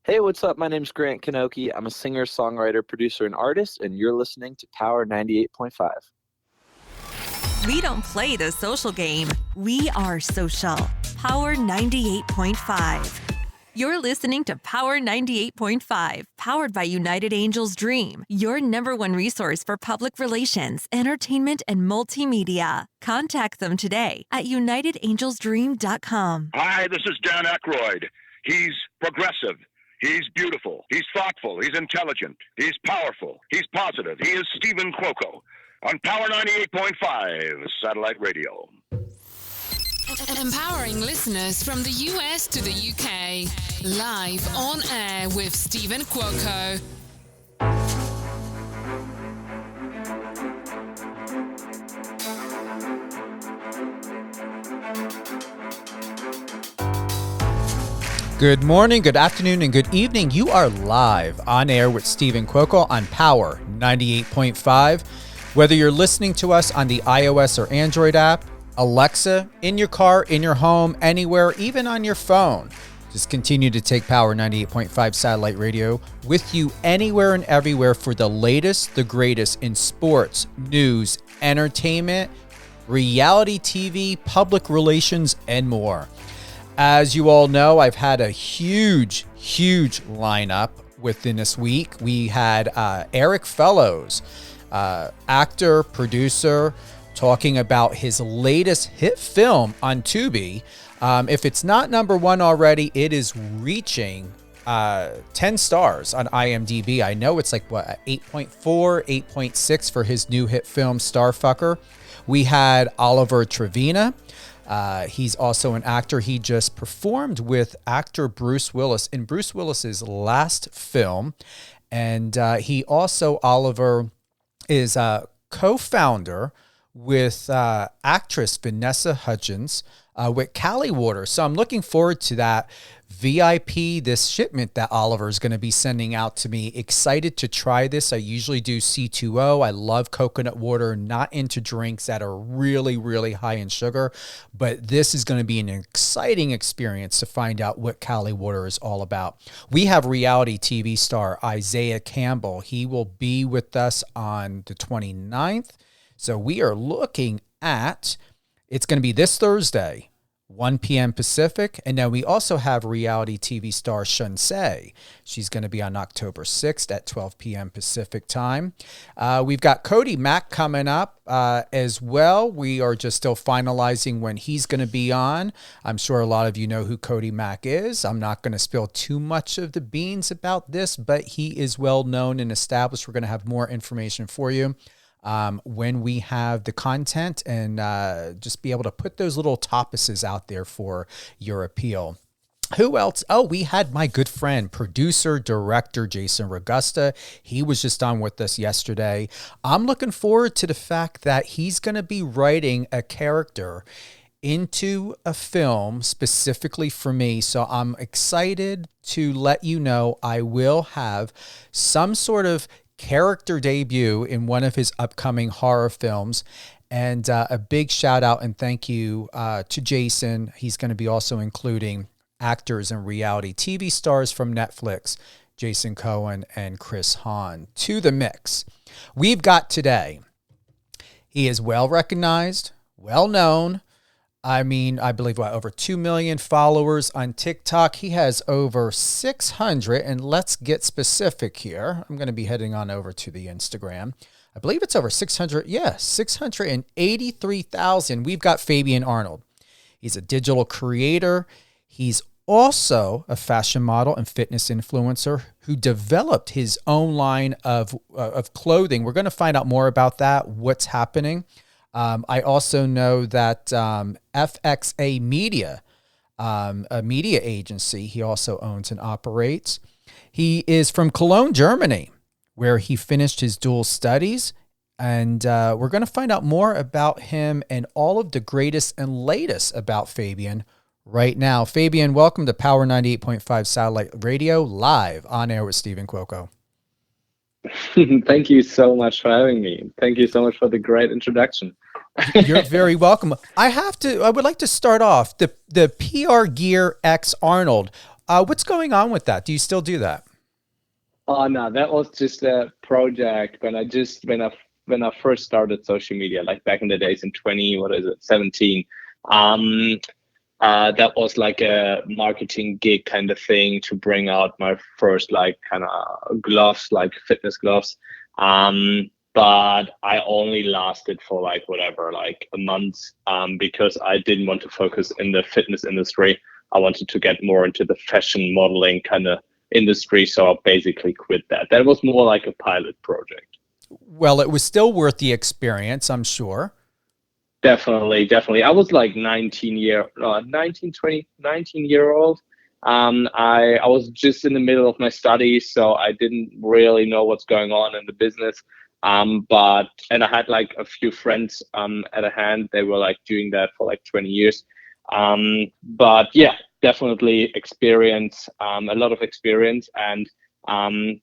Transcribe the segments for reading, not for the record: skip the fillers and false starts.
Hey, what's up? My name's Grant Kanoki. I'm a singer, songwriter, producer, and artist, and you're listening to Power 98.5. We don't play the social game. We are social. Power 98.5. You're listening to Power 98.5, powered by United Angels Dream, your number one resource for public relations, entertainment, and multimedia. Contact them today at unitedangelsdream.com. Hi, this is Dan Aykroyd. He's progressive. He's beautiful. He's thoughtful. He's intelligent. He's powerful. He's positive. He is Stephen Cuoco on Power 98.5 Satellite Radio. Empowering listeners from the US to the UK. Live on air with Stephen Cuoco. Good morning, good afternoon, and good evening. You are live on air with Stephen Cuoco on Power 98.5. Whether you're listening to us on the iOS or Android app, Alexa, in your car, in your home, anywhere, even on your phone, just continue to take Power 98.5 Satellite Radio with you anywhere and everywhere for the latest, the greatest in sports, news, entertainment, reality TV, public relations, and more. As you all know, I've had a huge lineup within this week. We had Eric Fellows, actor, producer, talking about his latest hit film on Tubi. If it's not number one already, it is reaching 10 stars on IMDb. I know it's like, 8.4, 8.6 for his new hit film, Starfucker. We had Oliver Trevina. He's also an actor. He just performed with actor Bruce Willis in Bruce Willis's last film. And he also, Oliver, is a co-founder with actress Vanessa Hudgens with Cali Water. So I'm looking forward to that VIP, this shipment that Oliver is going to be sending out to me. Excited to try this. I usually do C2O. I love coconut water, not into drinks that are really high in sugar. But this is going to be an exciting experience to find out what Cali Water is all about. We have reality TV star Isaiah Campbell. He will be with us on the 29th. So we are looking at, it's going to be this Thursday, 1 p.m. Pacific. And then we also have reality TV star Shunsei. She's going to be on October 6th at 12 p.m. Pacific time. We've got Cody Mack coming up as well. We are just still finalizing when he's going to be on. I'm sure a lot of you know who Cody Mack is. I'm not going to spill too much of the beans about this, but he is well known and established. We're going to have more information for you when we have the content and just be able to put those little topuses out there for your appeal. Who else? Oh, we had my good friend, producer, director, Jason Ragusta. He was just on with us yesterday. I'm looking forward to the fact that he's going to be writing a character into a film specifically for me. So I'm excited to let you know I will have some sort of character debut in one of his upcoming horror films. And a big shout out and thank you to Jason. He's going to be also including actors and reality TV stars from Netflix, Jason Cohen and Chris Hahn, to the mix. We've got today, he is well recognized, well known. I believe over 2 million followers on TikTok. He has over 600, and let's get specific here. I'm going to be heading on over to the Instagram. I believe it's over 600. Yeah, 683,000. We've got Fabian Arnold. He's a digital creator. He's also a fashion model and fitness influencer who developed his own line of clothing. We're going to find out more about that, what's happening. I also know that FXA Media, a media agency, he also owns and operates. He is from Cologne, Germany, where he finished his dual studies. And we're going to find out more about him and all of the greatest and latest about Fabian right now. Fabian, welcome to Power 98.5 Satellite Radio, live on air with Stephen Cuoco. Thank you so much for having me. Thank you so much for the great introduction. You're very welcome. I would like to start off the PR Gear X Arnold. What's going on with that? Do you still do that? Oh no, that was just a project when I first started social media, like back in the days in 17. That was like a marketing gig kind of thing to bring out my first like kind of gloves, like fitness gloves. But I only lasted for like whatever, like a month, because I didn't want to focus in the fitness industry. I wanted to get more into the fashion modeling kind of industry, so I basically quit that. That was more like a pilot project. Well, it was still worth the experience, I'm sure. Definitely. I was like 19 year old. I was just in the middle of my studies, so I didn't really know what's going on in the business. And I had like a few friends at a hand. They were like doing that for like 20 years. But yeah, definitely experience, a lot of experience. And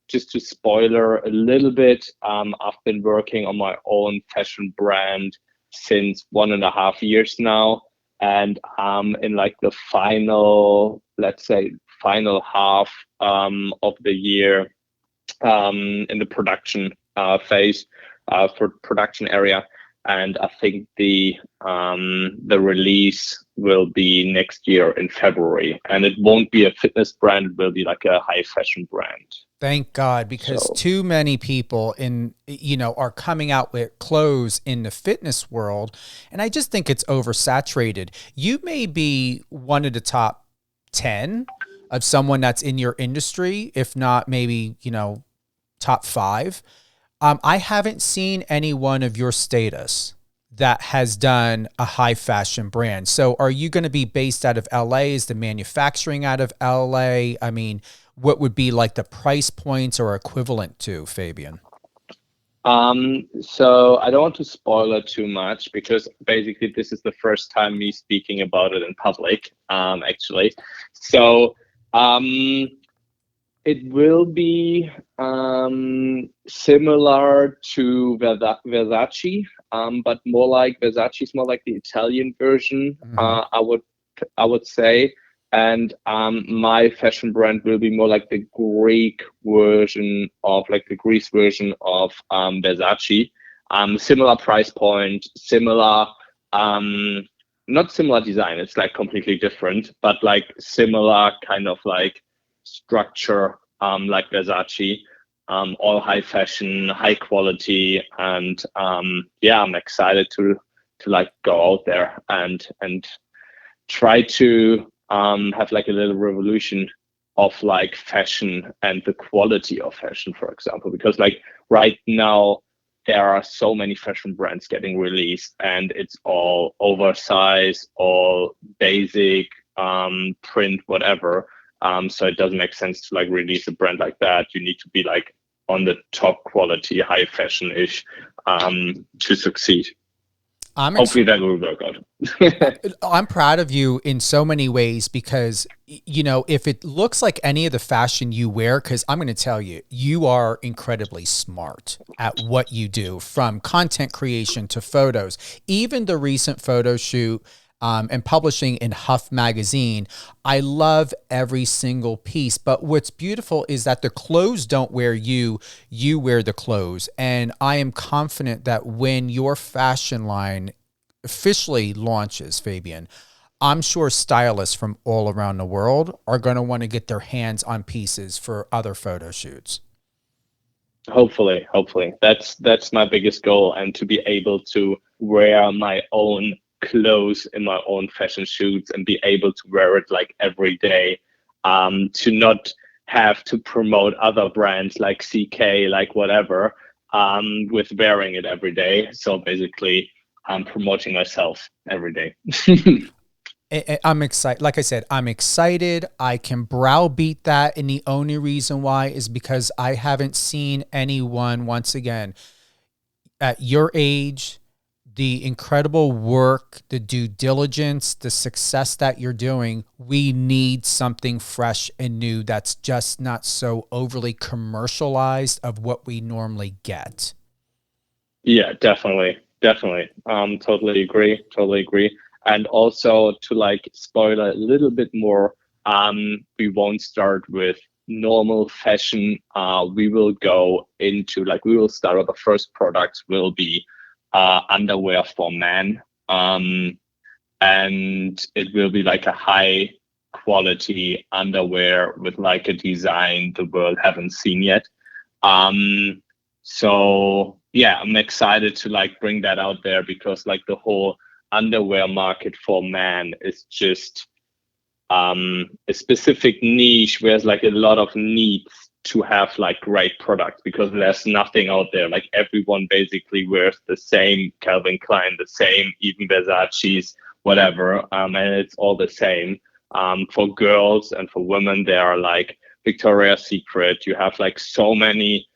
just to spoiler a little bit, I've been working on my own fashion brand since 1.5 years now, and in like the final, let's say, final half of the year, in the production phase, for production area. And I think the release will be next year in February, and it won't be a fitness brand; it will be like a high fashion brand. Thank God, because too many people are coming out with clothes in the fitness world, and I just think it's oversaturated. You may be one of the top 10 of someone that's in your industry, if not maybe, top 5. I haven't seen anyone of your status that has done a high fashion brand. So are you going to be based out of LA? Is the manufacturing out of LA? I mean, what would be like the price points or equivalent to, Fabian? So I don't want to spoil it too much, because basically this is the first time me speaking about it in public, actually. So it will be similar to Versace, but more like Versace is more like the Italian version, I would say. And my fashion brand will be more like the Greek version of, like the Greece version of Versace. Similar price point, similar, not similar design. It's like completely different, but like similar kind of like structure, like Versace. All high fashion, high quality, and yeah, I'm excited to like go out there and try to have like a little revolution of like fashion and the quality of fashion, for example, because like right now there are so many fashion brands getting released, and it's all oversized, all basic, print, whatever. So it doesn't make sense to like release a brand like that. You need to be like on the top quality, high fashion-ish, to succeed. Hopefully that will work out. I'm proud of you in so many ways, because, if it looks like any of the fashion you wear, because I'm going to tell you, you are incredibly smart at what you do, from content creation to photos, even the recent photo shoot and publishing in Huff magazine. I love every single piece, but what's beautiful is that the clothes don't wear you, you wear the clothes. And I am confident that when your fashion line officially launches, Fabian, I'm sure stylists from all around the world are going to want to get their hands on pieces for other photo shoots. Hopefully. That's my biggest goal, and to be able to wear my own clothes in my own fashion shoots and be able to wear it like every day, to not have to promote other brands like CK, like whatever, with wearing it every day. So basically I'm promoting myself every day. I'm excited. Like I said, I'm excited. I can browbeat that. And the only reason why is because I haven't seen anyone, once again, at your age, the incredible work, the due diligence, the success that you're doing. We need something fresh and new that's just not so overly commercialized of what we normally get. Yeah, definitely. Totally agree. And also, to like spoil a little bit more, we won't start with normal fashion. We will go into we will start with the first products will be underwear for men. And it will be like a high quality underwear with like a design the world haven't seen yet. So yeah, I'm excited to like bring that out there, because like the whole underwear market for men is just a specific niche where there's like a lot of needs to have like great products, because there's nothing out there. Like everyone basically wears the same Calvin Klein, the same even Versace's, whatever, and it's all the same. For girls and for women, there are like Victoria's Secret. You have like so many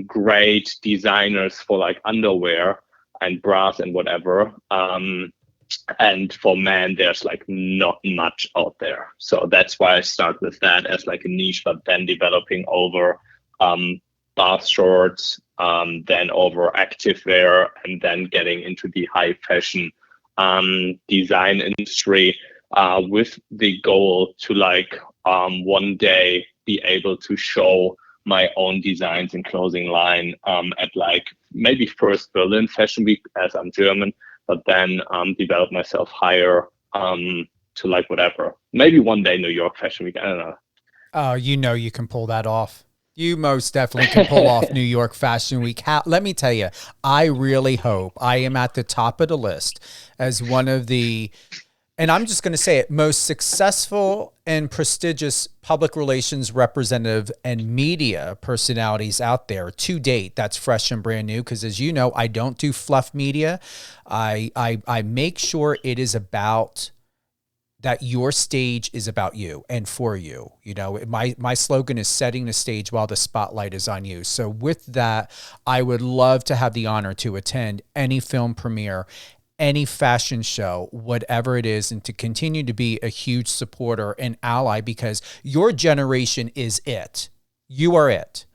great designers for like underwear and bras and whatever. And for men, there's like not much out there. So that's why I start with that as like a niche, but then developing over bath shorts, then over activewear, and then getting into the high fashion design industry, with the goal to like one day be able to show my own designs and clothing line at like maybe first Berlin Fashion Week, as I'm German, but then develop myself higher to like whatever. Maybe one day New York Fashion Week, I don't know. Oh, you can pull that off. You most definitely can pull off New York Fashion Week. Let me tell you, I really hope I am at the top of the list as one of the, and I'm just going to say it, most successful and prestigious public relations representative and media personalities out there to date. That's fresh and brand new, because as you know, I don't do fluff media. I make sure it is about that your stage is about you and for you. You know, my slogan is setting the stage while the spotlight is on you. So with that, I would love to have the honor to attend any film premiere, any fashion show, whatever it is, and to continue to be a huge supporter and ally, because your generation is it. You are it.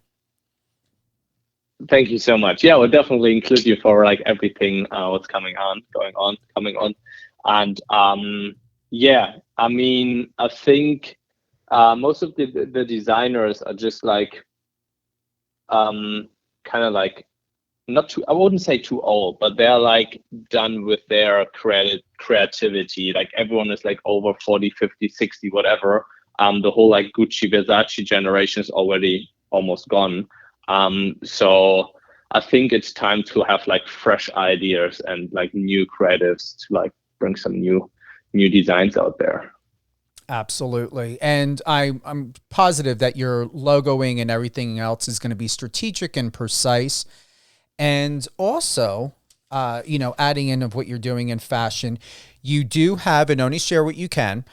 Thank you so much. Yeah, we'll definitely include you for like everything what's coming on. And yeah, I mean, I think most of the designers are just like kind of like not too, I wouldn't say too old, but they're like done with their creativity. Like everyone is like over 40, 50, 60, whatever. The whole like Gucci, Versace generation is already almost gone. So I think it's time to have like fresh ideas and like new creatives to like bring some new designs out there. Absolutely. And I'm positive that your logoing and everything else is going to be strategic and precise. And also, adding in of what you're doing in fashion, you do have, and only share what you can,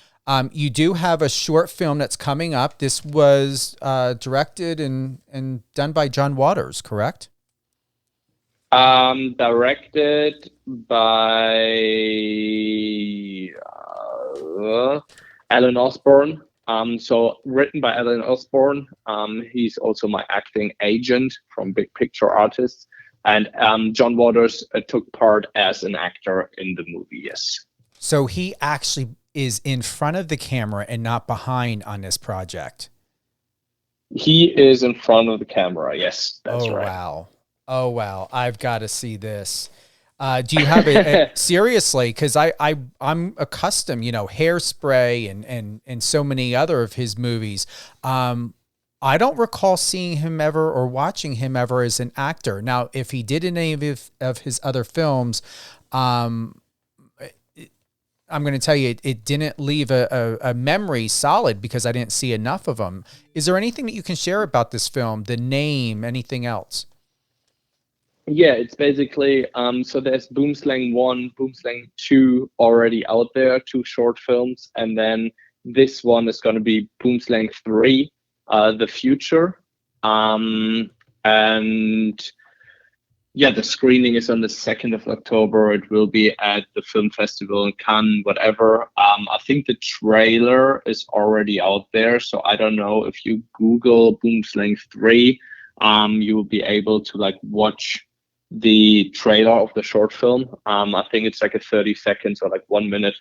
you do have a short film that's coming up. This was directed and done by John Waters, correct? Directed by Alan Osborne. So written by Alan Osborne. He's also my acting agent from Big Picture Artists. And John Waters took part as an actor in the movie, yes. So he actually is in front of the camera and not behind on this project. He is in front of the camera, yes, that's right. Wow. Oh, wow. I've got to see this. Do you have it? Seriously, because I'm accustomed, Hairspray and so many other of his movies. I don't recall seeing him ever or watching him ever as an actor. Now, if he did in any of his other films, I'm going to tell you, it didn't leave a memory solid because I didn't see enough of them. Is there anything that you can share about this film, the name, anything else? Yeah, it's basically, so there's Boomslang 1, Boomslang 2 already out there, 2 short films. And then this one is going to be Boomslang 3, The Future. And yeah, the screening is on the 2nd of October. It will be at the film festival in Cannes, whatever. I think the trailer is already out there. So I don't know, if you Google Boomslang 3, you will be able to like watch the trailer of the short film. I think it's like a 30 seconds or like 1 minute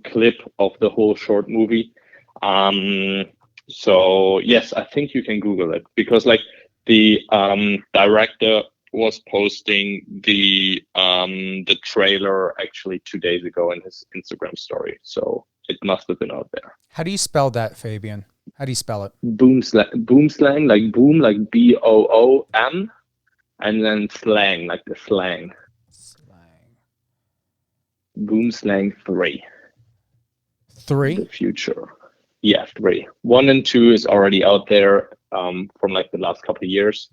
clip of the whole short movie. So yes, I think you can Google it, because like the director was posting the trailer actually 2 days ago in his Instagram story. So it must have been out there. How do you spell that, Fabian? How do you spell it? Boomslang, like boom, like BOOM, and then slang, like the slang. Slang. Boomslang 3. 3? The future. Yeah, 3. 1 and 2 is already out there from like the last couple of years.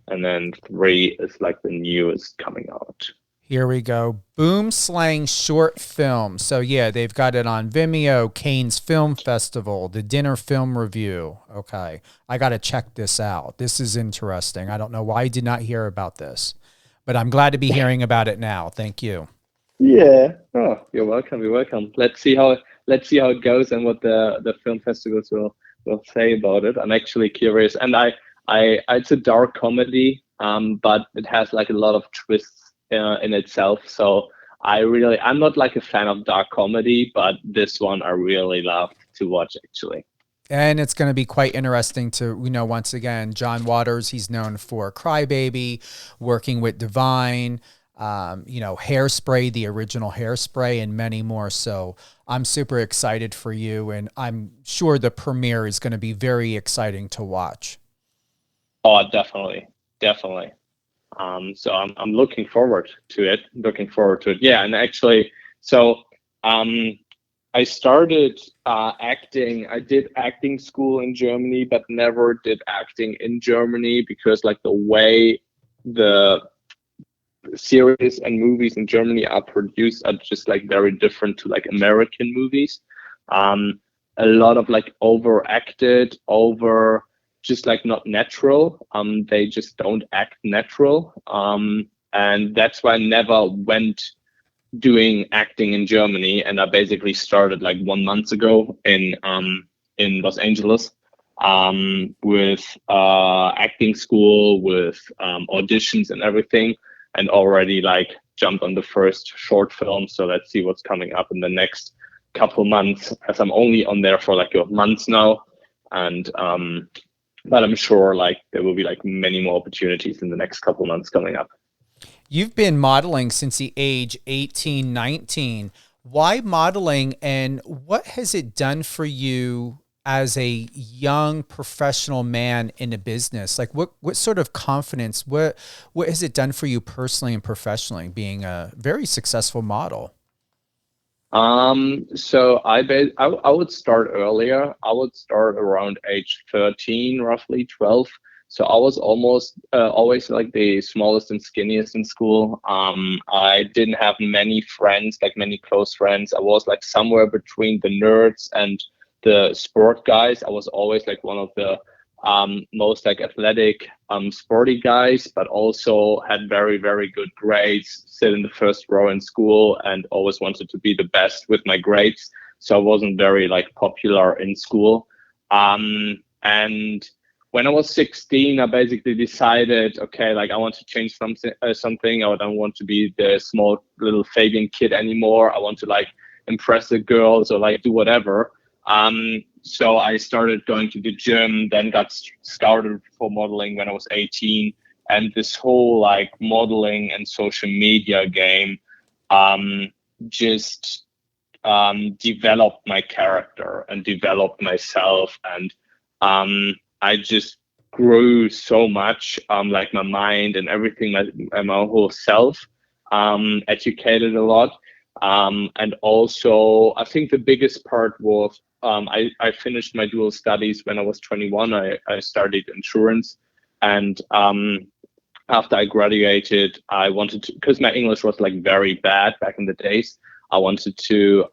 And then 3 is like the newest coming out. Here we go. Boomslang short film. So yeah, they've got it on Vimeo, Cannes Film Festival, the Dinner Film Review. Okay. I got to check this out. This is interesting. I don't know why I did not hear about this, but I'm glad to be hearing about it now. Thank you. Yeah. Oh, you're welcome. You're welcome. Let's see how it goes and what the film festivals will say about it. I'm actually curious. And it's a dark comedy, but it has like a lot of twists in itself. So I'm not like a fan of dark comedy, but this one I really love to watch actually. And it's going to be quite interesting to, once again, John Waters, he's known for Crybaby, working with Divine, Hairspray, the original Hairspray, and many more. So I'm super excited for you, and I'm sure the premiere is going to be very exciting to watch. Oh, definitely. So I'm looking forward to it. Yeah, and actually, so I started acting. I did acting school in Germany, but never did acting in Germany, because like the way the series and movies in Germany are produced are just like very different to like American movies. A lot of like overacted, just like not natural. They just don't act natural. And that's why I never went doing acting in Germany. And I basically started like 1 month ago in Los Angeles with acting school, with auditions and everything, and already like jumped on the first short film. So let's see what's coming up in the next couple months, as I'm only on there for like a month now. And but I'm sure like there will be like many more opportunities in the next couple months coming up. You've been modeling since the age 18, 19. Why modeling, and what has it done for you as a young professional man in a business? Like what sort of confidence, what has it done for you personally and professionally, being a very successful model? So I would start earlier. I would start around age 13, roughly 12. So I was always like the smallest and skinniest in school. I didn't have many friends, like many close friends. I was like somewhere between the nerds and the sport guys. I was always like one of the most like athletic, sporty guys, but also had very, very good grades, sit in the first row in school, and always wanted to be the best with my grades. So I wasn't very like popular in school. And when I was 16, I basically decided, okay, like I want to change something. I don't want to be the small little Fabian kid anymore. I want to like impress the girls or like do whatever. So I started going to the gym, then got scouted for modeling when I was 18. And this whole like modeling and social media game just developed my character and developed myself. And I just grew so much, like my mind and everything, my whole self, educated a lot. And also, I think the biggest part was I finished my dual studies when I was 21. I studied insurance. And after I graduated, I wanted to, because my English was like very bad back in the days, I wanted to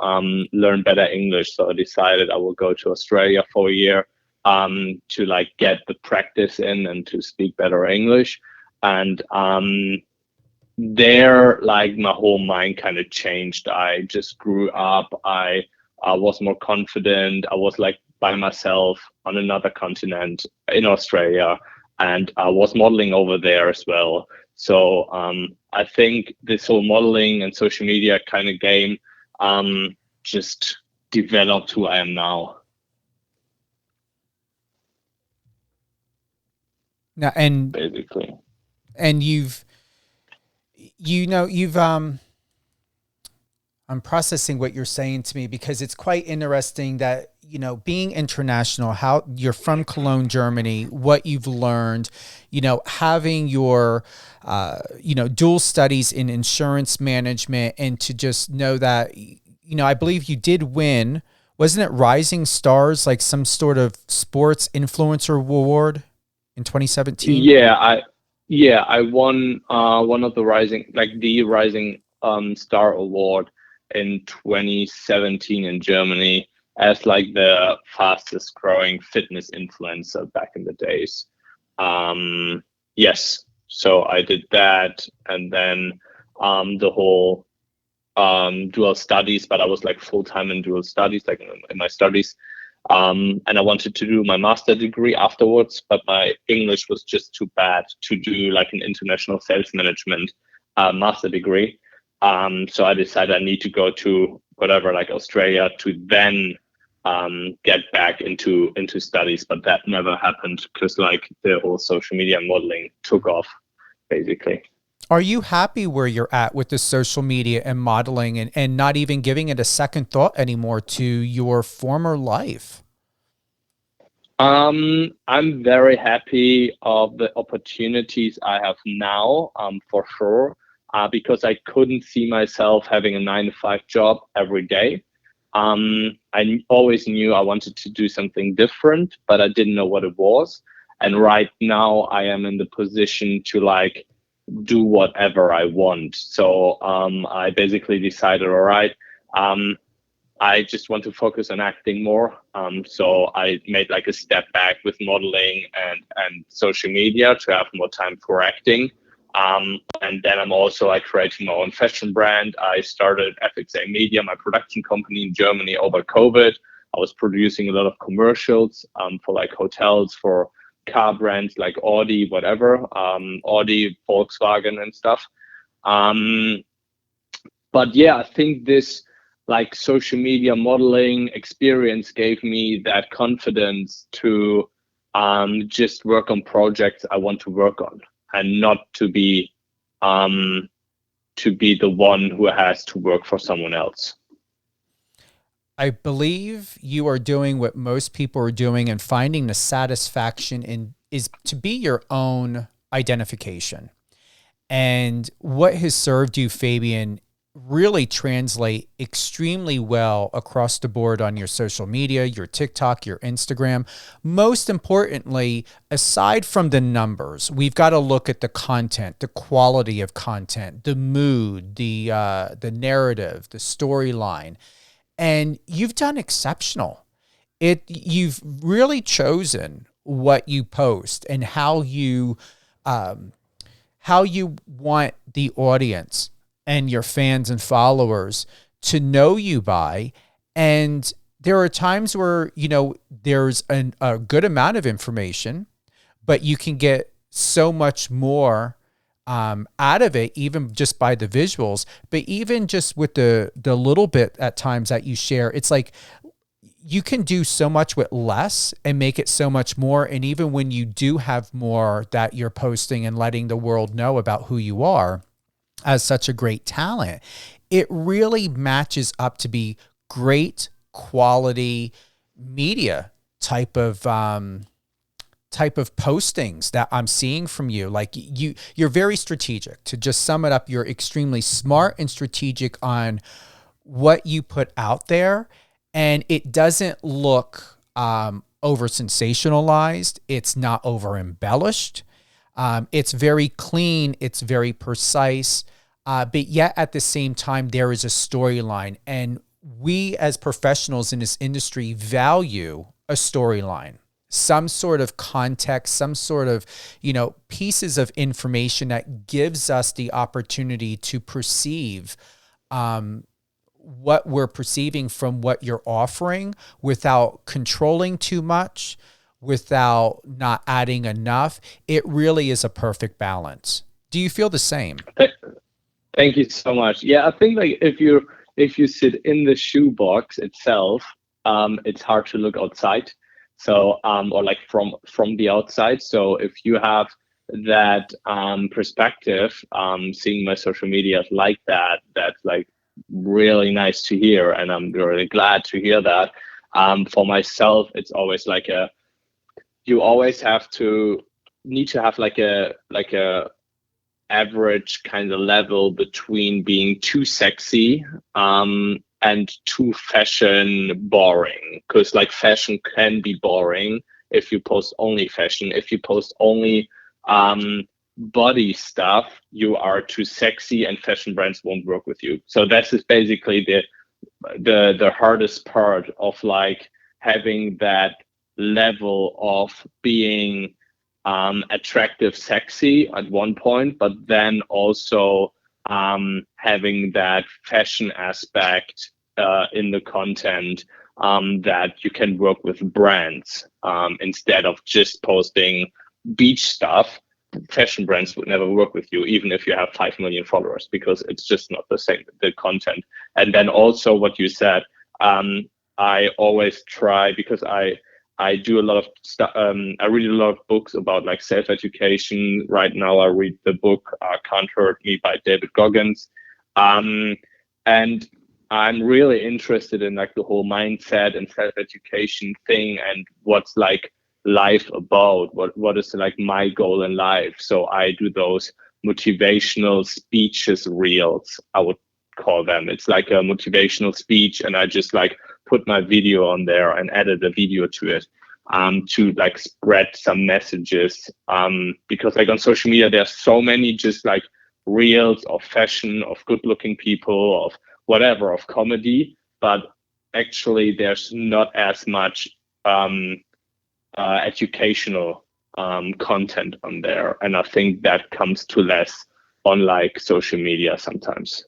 learn better English. So I decided I will go to Australia for a year to like get the practice in and to speak better English. And there, like my whole mind kind of changed. I just grew up. I was more confident. I was like by myself on another continent in Australia, and I was modeling over there as well. So I think this whole modeling and social media kind of game just developed who I am now. Now, and basically. And you've I'm processing what you're saying to me, because it's quite interesting that, being international, how you're from Cologne, Germany, what you've learned, having your, dual studies in insurance management, and to just know that, I believe you did win, wasn't it Rising Stars, like some sort of sports influencer award in 2017? Yeah, I won one of the Rising Star Award in 2017 in Germany as like the fastest growing fitness influencer back in the days. Yes, so I did that, and then the whole dual studies, but I was like full-time in dual studies, like in my studies. And I wanted to do my master degree afterwards, but my English was just too bad to do like an international sales management master degree. So I decided I need to go to whatever, like Australia, to then get back into studies. But that never happened because like the whole social media modeling took off, basically. Are you happy where you're at with the social media and modeling, and not even giving it a second thought anymore to your former life? I'm very happy of the opportunities I have now, for sure, because I couldn't see myself having a 9-to-5 job every day. I always knew I wanted to do something different, but I didn't know what it was. And right now I am in the position to like do whatever I want. So I basically decided, all right, I just want to focus on acting more. So I made like a step back with modeling and social media to have more time for acting. And then I'm also like creating my own fashion brand. I started FXA Media, my production company in Germany, over COVID. I was producing a lot of commercials for like hotels, for car brands like Audi, whatever, Audi, Volkswagen and stuff. But yeah, I think this like social media modeling experience gave me that confidence to just work on projects I want to work on, and not to be the one who has to work for someone else. I believe you are doing what most people are doing, and finding the satisfaction in is to be your own identification. And what has served you, Fabian, really translate extremely well across the board on your social media, your TikTok, your Instagram. Most importantly, aside from the numbers, we've got to look at the content, the quality of content, the mood, the narrative, the storyline. And you've done exceptional. You've really chosen what you post and how you want the audience and your fans and followers to know you by. And there are times where, there's a good amount of information, but you can get so much more out of it, even just by the visuals. But even just with the little bit at times that you share, it's like you can do so much with less and make it so much more. And even when you do have more that you're posting and letting the world know about who you are as such a great talent, it really matches up to be great quality media type of postings that I'm seeing from you. Like you're very strategic. To just sum it up, you're extremely smart and strategic on what you put out there. And it doesn't look over sensationalized. It's not over embellished. It's very clean. It's very precise. But yet at the same time, there is a storyline. And we as professionals in this industry value a storyline, some sort of context, some sort of, pieces of information that gives us the opportunity to perceive what we're perceiving from what you're offering without controlling too much, without not adding enough. It really is a perfect balance. Do you feel the same? Thank you so much. Yeah, I think like if you sit in the shoebox itself, it's hard to look outside. So or like from the outside. So if you have that perspective, seeing my social media like that, that's like really nice to hear, and I'm really glad to hear that. For myself, it's always like you always need to have like a average kind of level between being too sexy and too fashion boring, because like fashion can be boring if you post only fashion. If you post only body stuff, you are too sexy and fashion brands won't work with you. So this is basically the hardest part of like having that level of being attractive, sexy at one point, but then also having that fashion aspect in the content, that you can work with brands instead of just posting beach stuff. Fashion brands would never work with you, even if you have 5 million followers, because it's just not the same, the content. And then also what you said, I always try, because I do a lot of stuff. I read a lot of books about like self-education. Right now, I read the book "Can't Hurt Me" by David Goggins, and I'm really interested in like the whole mindset and self-education thing, and what's like life about. What is like my goal in life? So I do those motivational speeches reels, I would call them. It's like a motivational speech, and I just like put my video on there and added a video to it to like spread some messages, because like on social media there's so many just like reels of fashion, of good looking people, of whatever, of comedy, but actually there's not as much educational content on there, and I think that comes to less on like social media sometimes.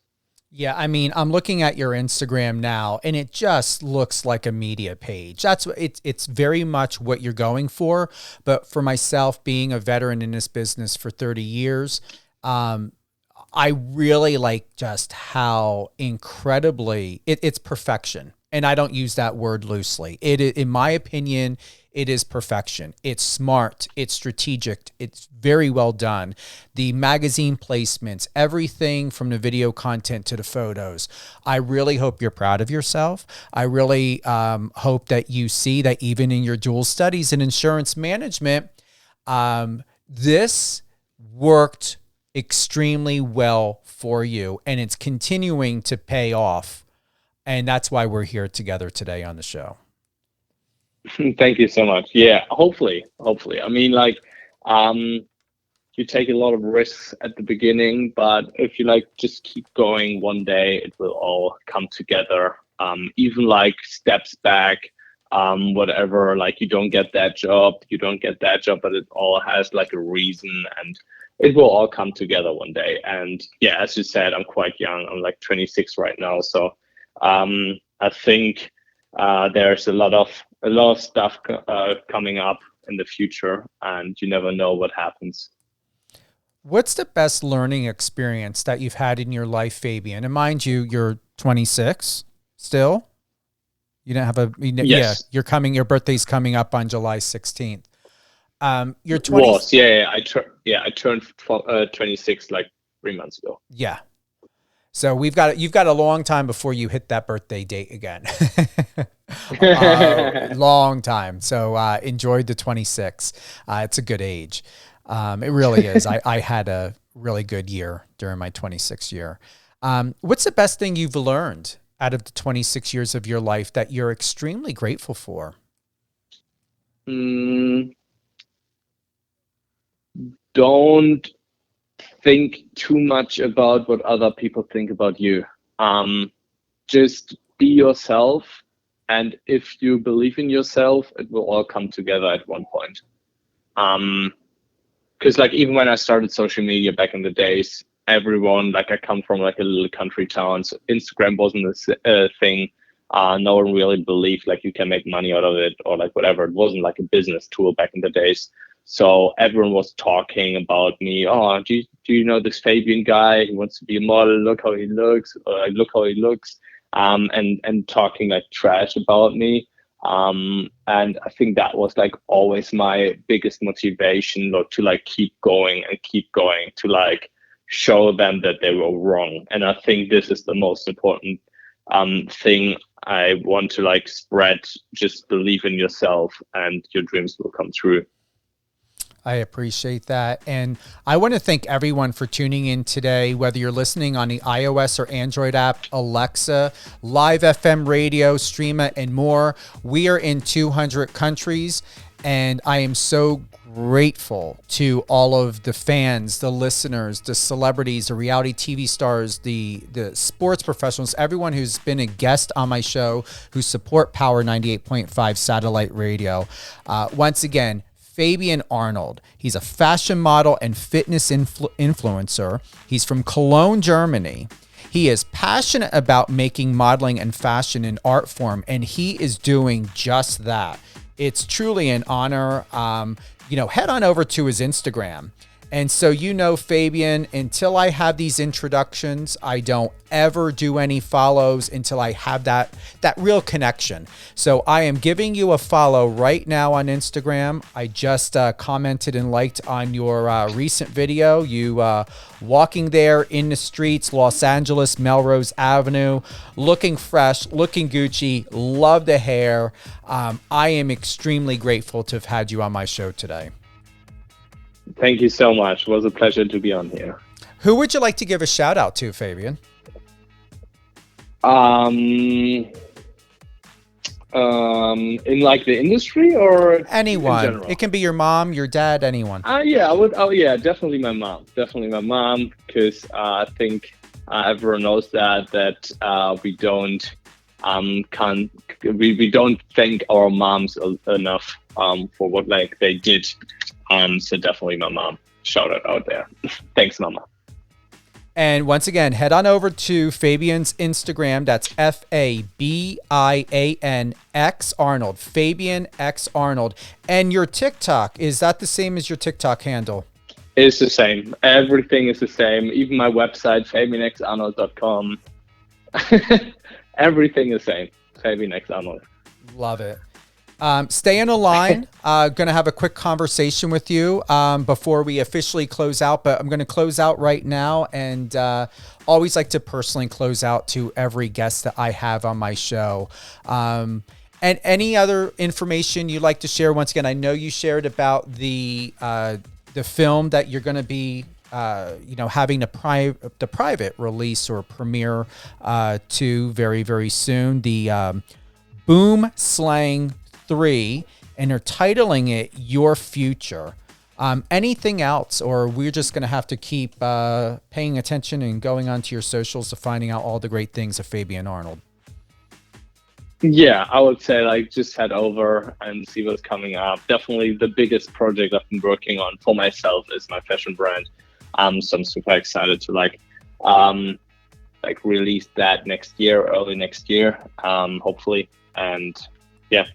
Yeah, I mean, I'm looking at your Instagram now, and it just looks like a media page. That's what it's very much what you're going for. But for myself, being a veteran in this business for 30 years, I really like just how incredibly it's perfection. And I don't use that word loosely. In my opinion, it is perfection. It's smart. It's strategic. It's very well done. The magazine placements, everything from the video content to the photos. I really hope you're proud of yourself. I really hope that you see that even in your dual studies in insurance management, this worked extremely well for you, and it's continuing to pay off. And that's why we're here together today on the show. Thank you so much. Yeah, hopefully. I mean, like, you take a lot of risks at the beginning, but if you like just keep going, one day it will all come together. Even like steps back, whatever, like you don't get that job, but it all has like a reason, and it will all come together one day. And yeah, as you said, I'm quite young. I'm like 26 right now, so I think there's a lot of stuff coming up in the future, and you never know what happens. What's the best learning experience that you've had in your life, Fabian? And mind you, you're 26 still. You don't have Yes. Yeah, your birthday's coming up on July 16th. You're 20. I turned 26 like 3 months ago. Yeah. So you've got a long time before you hit that birthday date again. Long time. So enjoy the 26. It's a good age. It really is. I had a really good year during my 26 year. What's the best thing you've learned out of the 26 years of your life that you're extremely grateful for? Don't think too much about what other people think about you. Just be yourself, and if you believe in yourself, it will all come together at one point. Because like even when I started social media back in the days, everyone, like I come from like a little country town, so Instagram wasn't a thing. No one really believed like you can make money out of it or like whatever. It wasn't like a business tool back in the days. So everyone was talking about me. Oh, do you know this Fabian guy? He wants to be a model. Look how he looks. Or look how he looks. And talking like trash about me. And I think that was like always my biggest motivation, to like keep going to like show them that they were wrong. And I think this is the most important thing I want to like spread. Just believe in yourself and your dreams will come true. I appreciate that. And I want to thank everyone for tuning in today, whether you're listening on the iOS or Android app, Alexa, live FM radio, Streama, and more. We are in 200 countries, and I am so grateful to all of the fans, the listeners, the celebrities, the reality TV stars, the sports professionals, everyone who's been a guest on my show, who support Power 98.5 satellite radio. Once again, Fabian Arnold. He's a fashion model and fitness influencer. He's from Cologne, Germany. He is passionate about making modeling and fashion an art form, and he is doing just that. It's truly an honor. Head on over to his Instagram. And so, Fabian, until I have these introductions, I don't ever do any follows until I have that real connection. So I am giving you a follow right now on Instagram. I just commented and liked on your recent video. You walking there in the streets, Los Angeles, Melrose Avenue, looking fresh, looking Gucci, love the hair. I am extremely grateful to have had you on my show today. Thank you so much. It was a pleasure to be on here. Who would you like to give a shout out to, Fabian? In like the industry or anyone? It can be your mom, your dad, anyone. Yeah, I would. Oh, yeah, definitely my mom. Because I think everyone knows that we don't we don't thank our moms enough for what like they did. So definitely my mom. Shout out there. Thanks, Mama. And once again, head on over to Fabian's Instagram. That's FABIANX Arnold. Fabian X Arnold. And your TikTok, is that the same as your TikTok handle? It's the same. Everything is the same. Even my website, FabianXArnold.com. Everything is the same. Fabian X Arnold. Love it. Stay on the line. Going to have a quick conversation with you before we officially close out, but I'm going to close out right now, and always like to personally close out to every guest that I have on my show. And any other information you'd like to share? Once again, I know you shared about the film that you're going to be having the private release or premiere to very, very soon. The Boomslang 3, and are titling it Your Future. Anything else, or we're just going to have to keep paying attention and going onto your socials to finding out all the great things of Fabian Arnold? Yeah, I would say like just head over and see what's coming up. Definitely the biggest project I've been working on for myself is my fashion brand. So I'm super excited to release that early next year, hopefully. And yeah.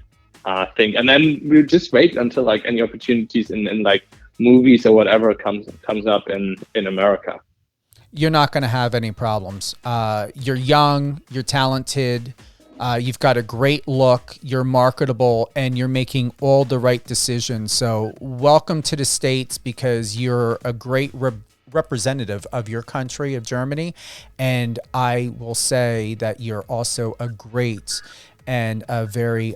And then we'll just wait until like any opportunities in like movies or whatever comes up in America. You're not going to have any problems. You're young, you're talented, you've got a great look, you're marketable, and you're making all the right decisions. So welcome to the States, because you're a great representative of your country, of Germany. And I will say that you're also a great and a very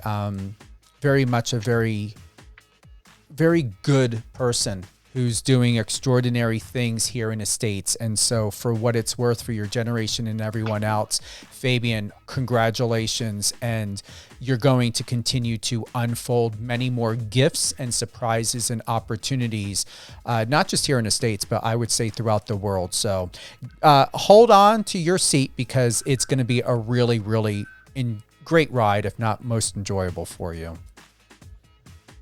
good person who's doing extraordinary things here in the States. And so for what it's worth for your generation and everyone else, Fabian, congratulations. And you're going to continue to unfold many more gifts and surprises and opportunities, not just here in the States, but I would say throughout the world. So hold on to your seat, because it's going to be a really, really great ride, if not most enjoyable for you.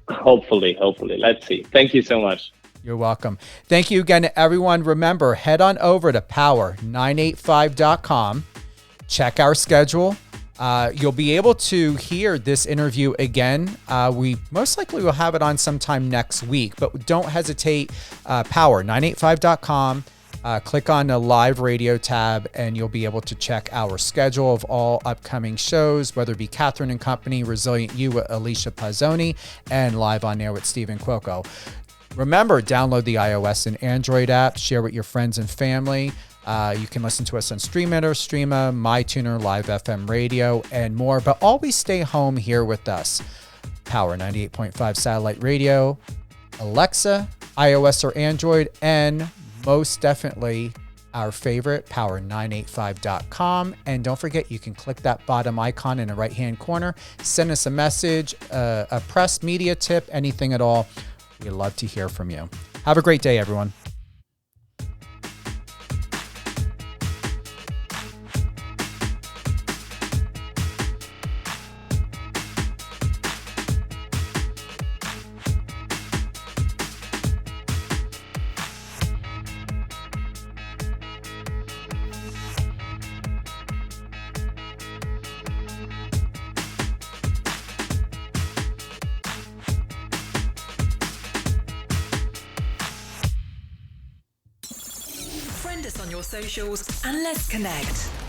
Hopefully. Let's see. Thank you so much. You're welcome. Thank you again to everyone. Remember, head on over to power985.com. Check our schedule. You'll be able to hear this interview again. We most likely will have it on sometime next week, but don't hesitate. Power985.com. click on the live radio tab and you'll be able to check our schedule of all upcoming shows, whether it be Catherine and Company, Resilient You with Alicia Pazzoni, and Live on Air with Stephen Cuoco. Remember, download the iOS and Android app, share with your friends and family. You can listen to us on Streameter, Streama, MyTuner, Live FM Radio, and more. But always stay home here with us. Power 98.5 satellite radio, Alexa, iOS or Android, and most definitely our favorite, power985.com. And don't forget, you can click that bottom icon in the right-hand corner. Send us a message, a press media tip, anything at all. We'd love to hear from you. Have a great day, everyone. Friend us on your socials and let's connect.